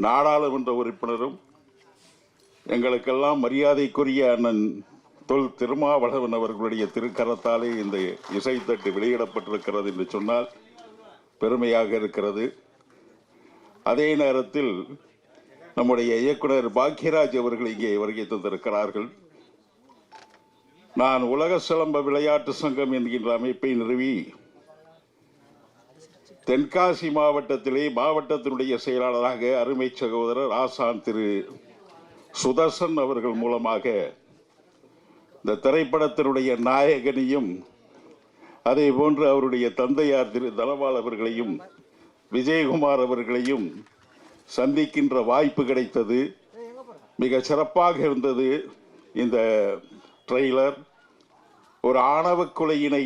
நாடாளுமன்ற உறுப்பினரும் எங்களுக்கெல்லாம் மரியாதைக்குரிய அண்ணன் தொல் திருமாவளவன் அவர்களுடைய திருக்கரத்தாலே இந்த இசைத்தட்டு வெளியிடப்பட்டிருக்கிறது என்று சொன்னால் பெருமையாக இருக்கிறது. அதே நேரத்தில் நம்முடைய இயக்குனர் பாக்யராஜ் அவர்கள் இங்கே வருகை தந்திருக்கிறார்கள். நான் உலக சிலம்ப விளையாட்டு சங்கம் என்கின்ற அமைப்பை நிறுவி தென்காசி மாவட்டத்திலே மாவட்டத்தினுடைய செயலாளராக அருமை சகோதரர் ஆசான் திரு சுதர்சன் அவர்கள் மூலமாக இந்த திரைப்படத்தினுடைய நாயகனையும் அதே போன்று அவருடைய தந்தையார் திரு தனபால் அவர்களையும் விஜயகுமார் அவர்களையும் சந்திக்கின்ற வாய்ப்பு கிடைத்தது. மிக சிறப்பாக இருந்தது. இந்த ட்ரெய்லர் ஒரு ஆணவ கொலையினை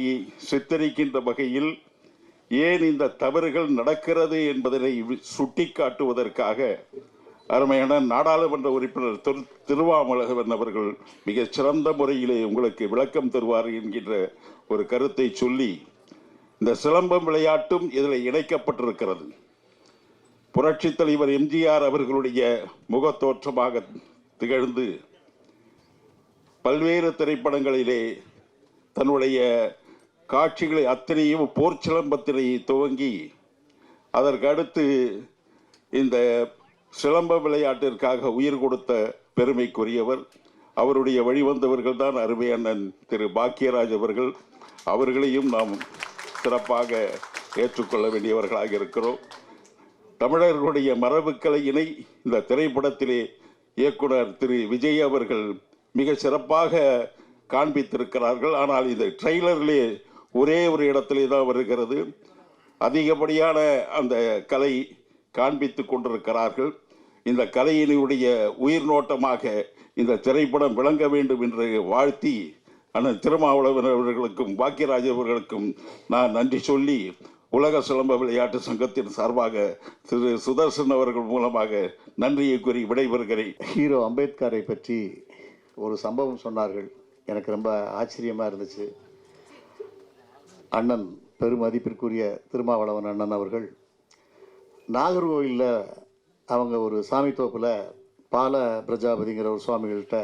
சித்தரிக்கின்ற வகையில் ஏன் இந்த தவறுகள் நடக்கிறது என்பதனை சுட்டிக்காட்டுவதற்காக அருமையான நாடாளுமன்ற உறுப்பினர் திருமாவளவன் அவர்கள் மிக சிறந்த முறையிலே உங்களுக்கு விளக்கம் தருவார் என்கின்ற ஒரு கருத்தை சொல்லி இந்த சிலம்பம் விளையாட்டும் இதில் இணைக்கப்பட்டிருக்கிறது. புரட்சி தலைவர் எம்ஜிஆர் அவர்களுடைய முகத்தோற்றமாக திகழ்ந்து பல்வேறு திரைப்படங்களிலே தன்னுடைய காட்சிகளை அத்தனையும் போர் சிலம்பத்தினை துவங்கி அதற்கு அடுத்து இந்த சிலம்ப விளையாட்டிற்காக உயிர் கொடுத்த பெருமைக்குரியவர். அவருடைய வழிவந்தவர்கள் தான் அருமை அண்ணன் திரு பாக்யராஜ் அவர்கள். அவர்களையும் நாம் சிறப்பாக ஏற்றுக்கொள்ள வேண்டியவர்களாக இருக்கிறோம். தமிழர்களுடைய மரபுக்கலையினை இந்த திரைப்படத்திலே இயக்குனர் திரு விஜய் அவர்கள் மிக சிறப்பாக காண்பித்திருக்கிறார்கள். ஆனால் இந்த ட்ரெய்லரிலே ஒரே ஒரு இடத்திலே தான் வருகிறது. அதிகப்படியான அந்த கலை காண்பித்து கொண்டிருக்கிறார்கள். இந்த கலையினுடைய உயிர் நோட்டமாக இந்த திரைப்படம் விளங்க வேண்டும் என்று வாழ்த்தி அண்ணன் திருமாவளவன் அவர்களுக்கும் பாக்யராஜ் அவர்களுக்கும் நான் நன்றி சொல்லி உலக சிலம்ப விளையாட்டு சங்கத்தின் சார்பாக திரு சுதர்சன் அவர்கள் மூலமாக நன்றியை கூறி விடைபெறுகிறேன். ஹீரோ அம்பேத்கரை பற்றி ஒரு சம்பவம் சொன்னார்கள். எனக்கு ரொம்ப ஆச்சரியமாக இருந்துச்சு. அண்ணன் பெருமதிப்பிற்குரிய திருமாவளவன் அண்ணன் அவர்கள் நாகர்கோவிலில் அவங்க ஒரு சாமி தோப்பில் பால பிரஜாபதிங்கிற ஒரு சுவாமிகள்கிட்ட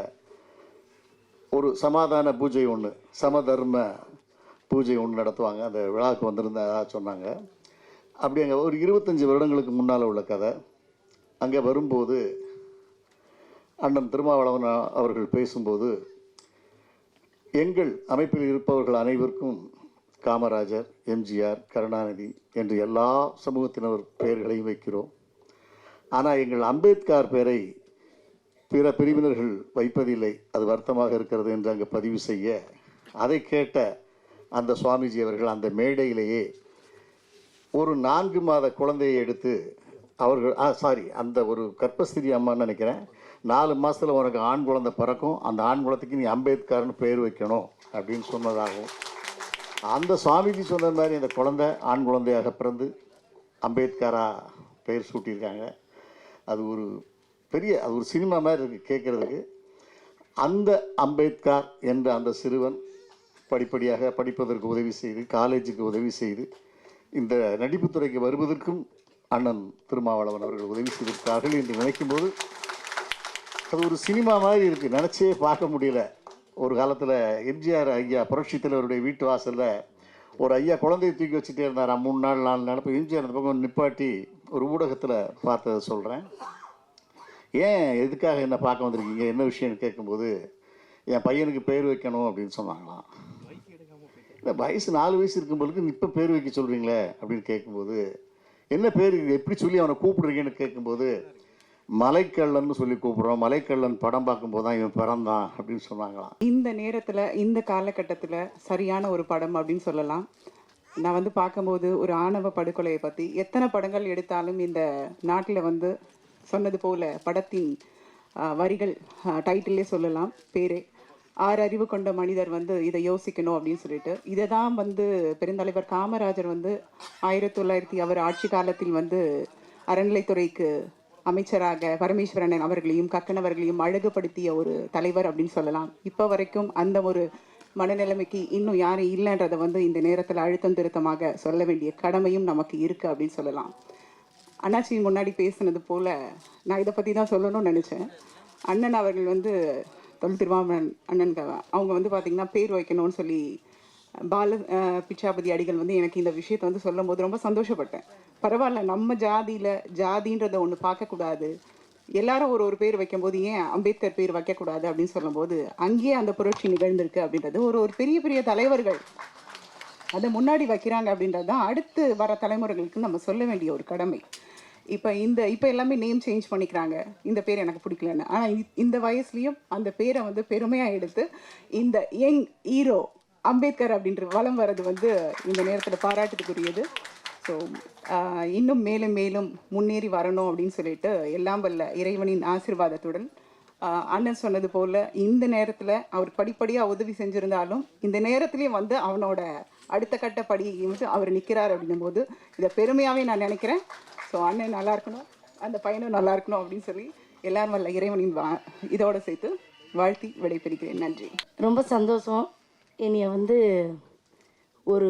ஒரு சமாதான பூஜை ஒன்று, சமதர்ம பூஜை ஒன்று நடத்துவாங்க. அந்த விழாவுக்கு வந்திருந்ததாக சொன்னாங்க. அப்படி அங்கே ஒரு 25 வருடங்களுக்கு முன்னால் உள்ள கதை. அங்கே வரும்போது அண்ணன் திருமாவளவன் அவர்கள் பேசும்போது, எங்கள் அமைப்பில் இருப்பவர்கள் அனைவருக்கும் காமராஜர், எம்ஜிஆர், கருணாநிதி என்று எல்லா சமூகத்தினர் பெயர்களையும் வைக்கிறோம். ஆனால் எங்கள் அம்பேத்கர் பெயரை பிற பிரிவினர்கள் வைப்பதில்லை, அது வருத்தமாக இருக்கிறது என்று அங்கே பதிவு செய்ய, அதை கேட்ட அந்த சுவாமிஜி அவர்கள் அந்த மேடையிலேயே ஒரு 4 மாத குழந்தையை எடுத்து அவர்கள் அந்த ஒரு கர்ப்பஸ்திரி அம்மான்னு நினைக்கிறேன், 4 மாதத்தில் உனக்கு ஆண் குழந்தை பிறக்கும், அந்த ஆண் குழந்தைக்கு நீ அம்பேத்கர்னு பெயர் வைக்கணும் அப்படின்னு சொன்னதாகவும், அந்த சுவாமிஜி சொன்ன மாதிரி அந்த குழந்தை ஆண் குழந்தையாக பிறந்து அம்பேத்கராக பெயர் சூட்டியிருக்காங்க. அது ஒரு பெரிய, அது ஒரு சினிமா மாதிரி இருக்குது கேட்குறதுக்கு. அந்த அம்பேத்கர் என்ற அந்த சிறுவன் படிப்படியாக படிப்பதற்கு உதவி செய்து, காலேஜுக்கு உதவி செய்து, இந்த நடிப்புத்துறைக்கு வருவதற்கும் அண்ணன் திருமாவளவன் அவர்கள் உதவி செய்திருக்கார்கள் என்று நினைக்கும்போது அது ஒரு சினிமா மாதிரி இருக்குது. நினச்சே பார்க்க முடியல. ஒரு காலத்தில் எம்ஜிஆர் ஐயா புரட்சி தலைவருடைய வீட்டு வாசலில் ஒரு ஐயா குழந்தையை தூக்கி வச்சுட்டே இருந்தார். 3 நாள் 4 நாள் எம்ஜிஆர் அந்த பக்கம் நிப்பாட்டி ஒரு ஊடகத்தில் பார்த்ததை சொல்கிறேன். ஏன் எதுக்காக என்ன பார்க்க வந்திருக்கீங்க, என்ன விஷயம்னு கேட்கும்போது, என் பையனுக்கு பேர் வைக்கணும் அப்படின்னு சொன்னாங்களாம். இல்லை, வயசு 4 வயசு இருக்கும்போது இப்போ பேர் வைக்க சொல்கிறீங்களே அப்படின்னு கேட்கும்போது, என்ன பேர் எப்படி சொல்லி அவனை கூப்பிடுறீங்கன்னு கேட்கும்போது, மலைக்கள்ளன்னு சொல்லி கூப்பிடுறோம், மலைக்கள்ளன் படம் பார்க்கும்போது தான் இவன் பிறந்தான் அப்படின்னு சொன்னாங்களாம். இந்த நேரத்தில் இந்த காலகட்டத்தில் சரியான ஒரு படம் அப்படின்னு சொல்லலாம். நான் பார்க்கும்போது ஒரு ஆணவ படுகொலையை பற்றி எத்தனை படங்கள் எடுத்தாலும் இந்த நாட்டில் சொன்னது போல படத்தின் வரிகள் டைட்டிலே சொல்லலாம், பேரே 6 அறிவு கொண்ட மனிதர் இதை யோசிக்கணும் அப்படின்னு சொல்லிட்டு, இதை தான் பெருந்தலைவர் காமராஜர் 1900 அவர் ஆட்சி காலத்தில் அறநிலைத்துறைக்கு அமைச்சராக பரமேஸ்வரன் அவர்களையும் கக்கனவர்களையும் அழகுபடுத்திய ஒரு தலைவர் அப்படின்னு சொல்லலாம். இப்போ வரைக்கும் அந்த ஒரு மனநிலைமைக்கு இன்னும் யாரும் இல்லைன்றதை இந்த நேரத்தில் அழுத்தம் திருத்தமாக சொல்ல வேண்டிய கடமையும் நமக்கு இருக்குது அப்படின்னு சொல்லலாம். அண்ணாச்சி முன்னாடி பேசுனது போல் நான் இதை பற்றி தான் சொல்லணும்னு நினச்சேன். அண்ணன் அவர்கள் வந்து தொல் திருமாவளவன் அண்ணன் அவங்க வந்து பார்த்திங்கன்னா பேர் வைக்கணும்னு சொல்லி பால பிச்சாபதி அடிகள் வந்து எனக்கு இந்த விஷயத்தை வந்து சொல்லும் போது ரொம்ப சந்தோஷப்பட்டேன். பரவாயில்ல, நம்ம ஜாதின்றதை ஒன்று பார்க்கக்கூடாது, எல்லாரும் ஒரு பேர் வைக்கும்போது ஏன் அம்பேத்கர் பேர் வைக்கக்கூடாது அப்படின்னு சொல்லும்போது அங்கேயே அந்த புரட்சி நிகழ்ந்திருக்கு அப்படின்றது ஒரு பெரிய பெரிய தலைவர்கள் அதை முன்னாடி வைக்கிறாங்க அப்படின்றது தான் அடுத்து வர தலைமுறைகளுக்கு நம்ம சொல்ல வேண்டிய ஒரு கடமை. இப்போ எல்லாமே நேம் சேஞ்ச் பண்ணிக்கிறாங்க, இந்த பேர் எனக்கு பிடிக்கலன்னு. ஆனால் இந்த வயசுலேயும் அந்த பேரை வந்து பெருமையாக எடுத்து இந்த யங் ஹீரோ அம்பேத்கர் அப்படின்ற வலம் வர்றது வந்து இந்த நேரத்தில் பாராட்டுக்குரியது. ஸோ இன்னும் மேலும் மேலும் முன்னேறி வரணும் அப்படின்னு சொல்லிட்டு எல்லாம் வல்ல இறைவனின் ஆசீர்வாதத்துடன் அண்ணன் சொன்னது போல் இந்த நேரத்தில் அவர் படிப்படியாக உதவி செஞ்சுருந்தாலும் இந்த நேரத்துலேயும் வந்து அவனோட அடுத்த கட்ட படி வந்து அவர் நிற்கிறார் அப்படின்னும் போது இதை பெருமையாகவே நான் நினைக்கிறேன். ஸோ அண்ணன் நல்லா இருக்கணும், அந்த பையனும் நல்லா இருக்கணும் அப்படின்னு சொல்லி எல்லாரும் வல்ல இறைவனின் இதோடு சேர்த்து வாழ்த்தி விடைபெறுகிறேன். நன்றி. ரொம்ப சந்தோஷம். என்னைய வந்து ஒரு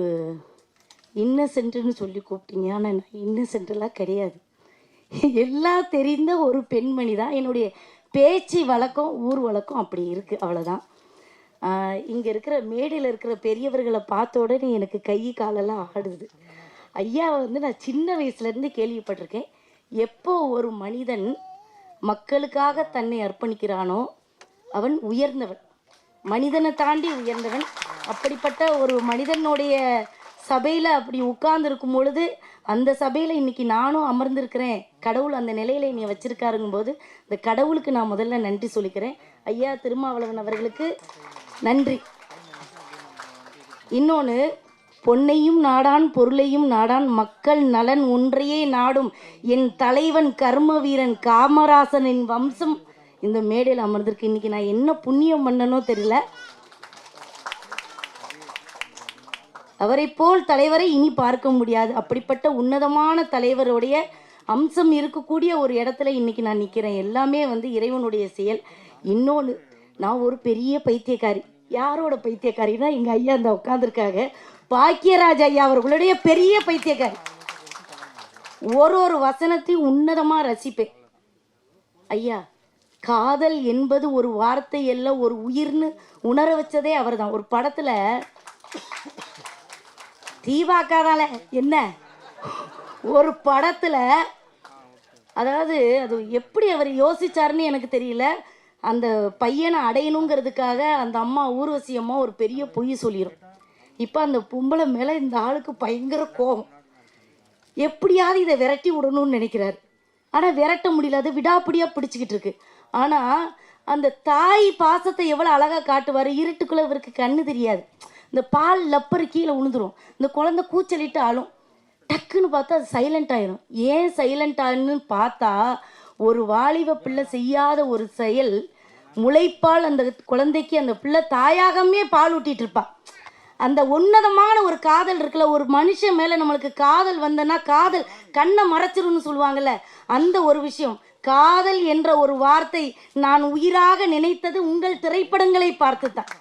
இன்னசென்ட்டுன்னு சொல்லி கூப்பிட்டீங்க. ஆனால் நான் இன்னசென்ட்டெல்லாம் கிடையாது. எல்லாம் தெரிந்த ஒரு பெண்மணி தான். என்னுடைய பேச்சு வழக்கம் ஊர் வழக்கம் அப்படி இருக்குது, அவ்வளோதான். இங்கே இருக்கிற மேடையில் இருக்கிற பெரியவர்களை பார்த்த உடனே எனக்கு கை காலெல்லாம் ஆடுது. ஐயாவை வந்து நான் சின்ன வயசுலேருந்து கேள்விப்பட்டிருக்கேன். எப்போ ஒரு மனிதன் மக்களுக்காக தன்னை அர்ப்பணிக்கிறானோ அவன் உயர்ந்தவன், மனிதனை தாண்டி உயர்ந்தவன். அப்படிப்பட்ட ஒரு மனிதனுடைய சபையில் அப்படி உட்கார்ந்துருக்கும் பொழுது அந்த சபையில் இன்றைக்கி நானும் அமர்ந்திருக்கிறேன். கடவுள் அந்த நிலையில் என்னை வச்சுருக்காருங்கும் போது இந்த கடவுளுக்கு நான் முதல்ல நன்றி சொல்லிக்கிறேன். ஐயா திருமாவளவன் அவர்களுக்கு நன்றி. இன்னொன்று, பொன்னையும் நாடான் பொருளையும் நாடான் மக்கள் நலன் ஒன்றையே நாடும் என் தலைவன் கர்ம வீரன் காமராசனின் வம்சம் இந்த மேடையில் அமர்ந்திருக்கு. இன்றைக்கி நான் என்ன புண்ணியம் பண்ணனோ தெரியல. அவரை போல் தலைவரை இனி பார்க்க முடியாது. அப்படிப்பட்ட உன்னதமான தலைவருடைய அம்சம் இருக்கக்கூடிய ஒரு இடத்துல இன்றைக்கி நான் நிற்கிறேன். எல்லாமே வந்து இறைவனுடைய செயல். இன்னொன்று, நான் ஒரு பெரிய பைத்தியக்காரி. யாரோட பைத்தியக்காரினா எங்கள் ஐயா அந்த உட்காந்துருக்காங்க, பாக்கியராஜ் ஐயா அவர்களுடைய பெரிய பைத்தியக்காரி. ஒரு வசனத்தையும் உன்னதமாக ரசிப்பேன். ஐயா, காதல் என்பது ஒரு வார்த்தை அல்ல, ஒரு உயிர்னு உணர வச்சதே அவர் தான். ஒரு படத்தில் தீபாக்காதால என்ன ஒரு படத்தில், அதாவது அது எப்படி அவர் யோசிச்சாருன்னு எனக்கு தெரியல. அந்த பையனை அடையணுங்கிறதுக்காக அந்த அம்மா ஊர்வசி அம்மா ஒரு பெரிய பொய் சொல்லிடும். இப்போ அந்த பொம்பளை மேலே இந்த ஆளுக்கு பயங்கர கோபம். எப்படியாவது இதை விரட்டி விடணும்னு நினைக்கிறாரு. ஆனால் விரட்ட முடியல, அது விடாப்பிடியாக பிடிச்சிக்கிட்டு இருக்கு. ஆனால் அந்த தாய் பாசத்தை எவ்வளோ அழகாக காட்டுவார். இருட்டுக்குள்ளே இவருக்கு கண்ணு தெரியாது. இந்த பால் லப்பர் கீழே விழுந்துடும். இந்த குழந்தை கூச்சலிட்டு ஆளும். டக்குன்னு பார்த்தா அது சைலண்ட் ஆயிரும். ஏன் சைலண்ட் ஆகுன்னு பார்த்தா ஒரு வாலிப பிள்ளை செய்யாத ஒரு செயல். முளைப்பால் அந்த குழந்தைக்கு அந்த பிள்ளை தாயாகவே பால் ஊட்டிகிட்டு இருப்பா. அந்த உன்னதமான ஒரு காதல் இருக்குல்ல, ஒரு மனுஷன் மேலே நம்மளுக்கு காதல் வந்தனா காதல் கண்ணை மறைச்சிரும்னு சொல்லுவாங்கள்ல, அந்த ஒரு விஷயம். காதல் என்ற ஒரு வார்த்தை நான் உயிராக நினைத்தது உங்கள் திரைப்படங்களை பார்த்து தான்.